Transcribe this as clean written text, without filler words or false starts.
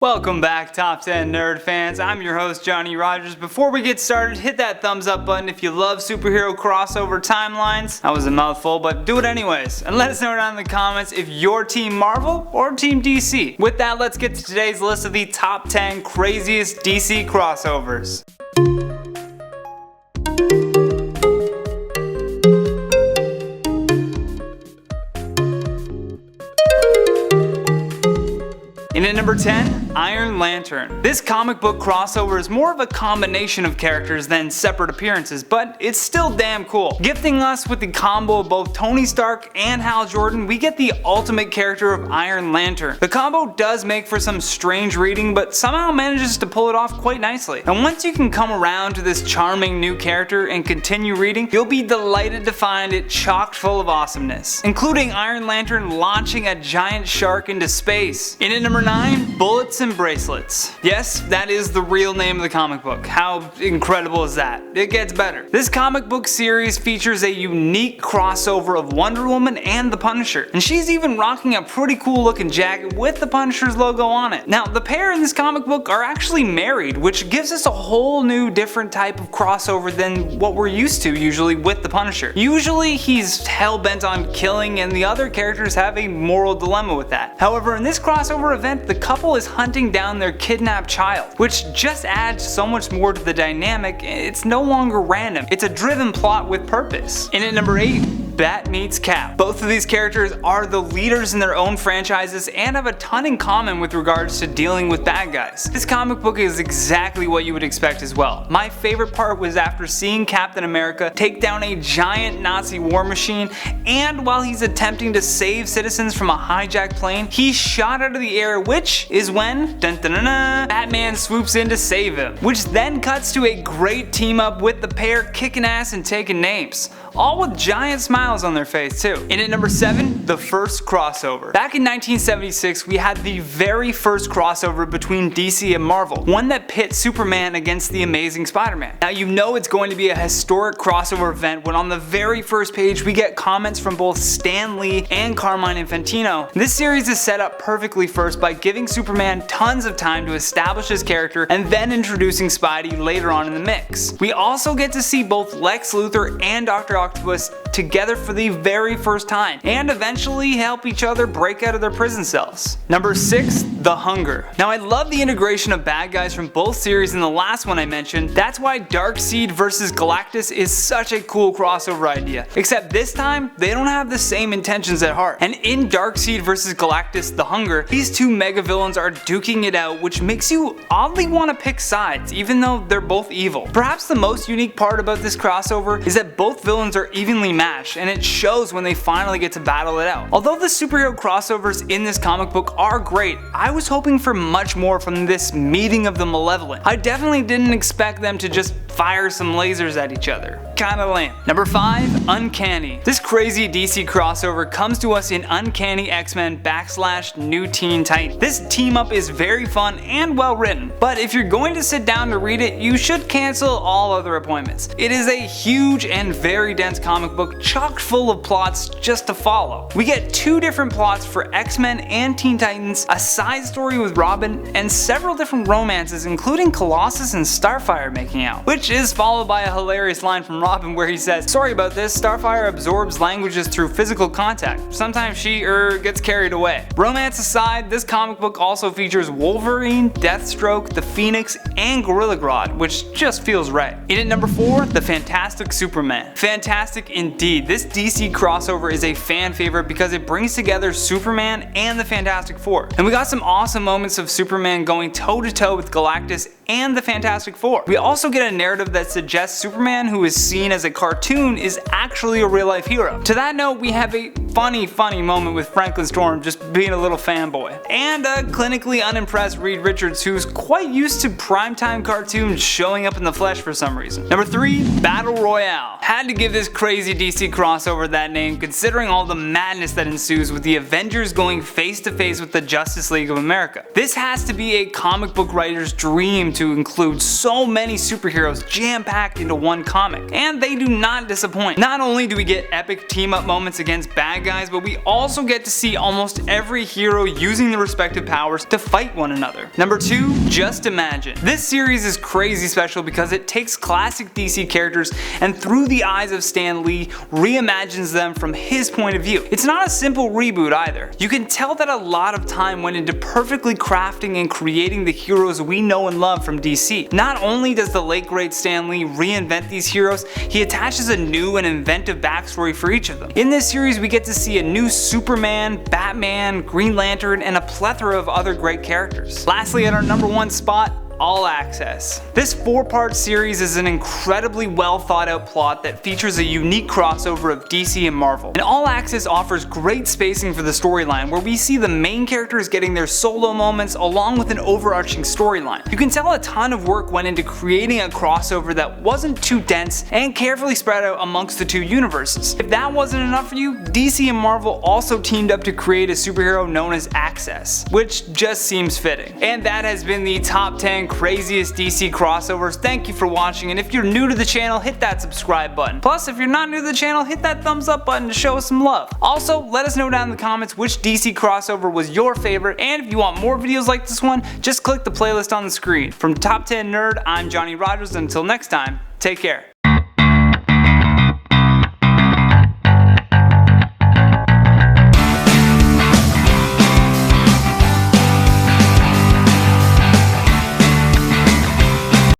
Welcome back, Top 10 Nerd fans. I'm your host, Johnny Rogers. Before we get started, hit that thumbs up button if you love superhero crossover timelines. That was a mouthful, but do it anyways. And let us know down in the comments if you're Team Marvel or Team DC. With that, let's get to today's list of the top 10 craziest DC crossovers. In at number 10, Iron Lantern. This comic book crossover is more of a combination of characters than separate appearances, but it's still damn cool. Gifting us with the combo of both Tony Stark and Hal Jordan, we get the ultimate character of Iron Lantern. The combo does make for some strange reading, but somehow manages to pull it off quite nicely. And once you can come around to this charming new character and continue reading, you'll be delighted to find it chock full of awesomeness, including Iron Lantern launching a giant shark into space. In at number 9, Bullets and Bracelets. Yes, that is the real name of the comic book. How incredible is that? It gets better. This comic book series features a unique crossover of Wonder Woman and the Punisher, and she's even rocking a pretty cool looking jacket with the Punisher's logo on it. Now, the pair in this comic book are actually married, which gives us a whole new different type of crossover than what we're used to usually with the Punisher. Usually he's hell-bent on killing and the other characters have a moral dilemma with that. However, in this crossover event, the couple is hunting down their kidnapped child, which just adds so much more to the dynamic. It's no longer random. It's a driven plot with purpose. In at number 8, Bat meets Cap. Both of these characters are the leaders in their own franchises and have a ton in common with regards to dealing with bad guys. This comic book is exactly what you would expect as well. My favorite part was after seeing Captain America take down a giant Nazi war machine, and while he's attempting to save citizens from a hijacked plane, he's shot out of the air, which is when Batman swoops in to save him, which then cuts to a great team up with the pair kicking ass and taking names, all with giant smiles on their face too. In at number 7, the first crossover. Back in 1976, we had the very first crossover between DC and Marvel, one that pit Superman against the Amazing Spider-Man. Now you know it's going to be a historic crossover event when on the very first page we get comments from both Stan Lee and Carmine Infantino. This series is set up perfectly first by giving Superman tons of time to establish his character and then introducing Spidey later on in the mix. We also get to see both Lex Luthor and Dr. Octopus together for the very first time, and eventually help each other break out of their prison cells. Number 6, The Hunger. Now I love the integration of bad guys from both series in the last one I mentioned. That's why Darkseid vs Galactus is such a cool crossover idea. Except this time, they don't have the same intentions at heart. And in Darkseid vs Galactus, The Hunger, these two mega villains are duking it out, which makes you oddly want to pick sides, even though they're both evil. Perhaps the most unique part about this crossover is that both villains are evenly matched, and it shows when they finally get to battle it out. Although the superhero crossovers in this comic book are great, I was hoping for much more from this meeting of the malevolent. I definitely didn't expect them to just fire some lasers at each other. Kinda lame. Number 5, Uncanny. This crazy DC crossover comes to us in Uncanny X-Men / New Teen Titans. This team up is very fun and well written, but if you're going to sit down to read it, you should cancel all other appointments. It is a huge and very dense comic book chock full of plots just to follow. We get 2 different plots for X-Men and Teen Titans, a side story with Robin, and several different romances including Colossus and Starfire making out, which is followed by a hilarious line from Robin where he says, "Sorry about this, Starfire absorbs languages through physical contact. Sometimes she gets carried away." Romance aside, this comic book also features Wolverine, Deathstroke, the Phoenix, and Gorilla Grodd, which just feels right. In at number 4, The Fantastic Superman. Fantastic indeed. This DC crossover is a fan favorite because it brings together Superman and the Fantastic Four. And we got some awesome moments of Superman going toe to toe with Galactus and the Fantastic Four. We also get a narrative that suggests Superman, who is seen as a cartoon, is actually a real life hero. To that note, we have a funny moment with Franklin Storm just being a little fanboy, and a clinically unimpressed Reed Richards who's quite used to primetime cartoons showing up in the flesh for some reason. Number 3, Battle Royale. Had to give this crazy DC crossover that name considering all the madness that ensues with the Avengers going face to face with the Justice League of America. This has to be a comic book writer's dream to include so many superheroes jam-packed into one comic, and they do not disappoint. Not only do we get epic team up moments against bad guys, but we also get to see almost every hero using their respective powers to fight one another. Number 2, Just Imagine. This series is crazy special because it takes classic DC characters and through the eyes of Stan Lee reimagines them from his point of view. It's not a simple reboot either. You can tell that a lot of time went into perfectly crafting and creating the heroes we know and love from DC. Not only does the late great Stan Lee reinvent these heroes, he attaches a new and inventive backstory for each of them. In this series we get to see a new Superman, Batman, Green Lantern, and a plethora of other great characters. Lastly, at our number 1 spot, All Access. This 4-part series is an incredibly well thought out plot that features a unique crossover of DC and Marvel. And All Access offers great spacing for the storyline where we see the main characters getting their solo moments along with an overarching storyline. You can tell a ton of work went into creating a crossover that wasn't too dense and carefully spread out amongst the two universes. If that wasn't enough for you, DC and Marvel also teamed up to create a superhero known as Access, which just seems fitting. And that has been the top 10 craziest DC crossovers. Thank you for watching, and if you're new to the channel, hit that subscribe button. Plus, if you're not new to the channel, hit that thumbs up button to show us some love. Also, let us know down in the comments which DC crossover was your favorite, and if you want more videos like this one, just click the playlist on the screen. From Top 10 Nerd, I'm Johnny Rogers, and until next time, take care.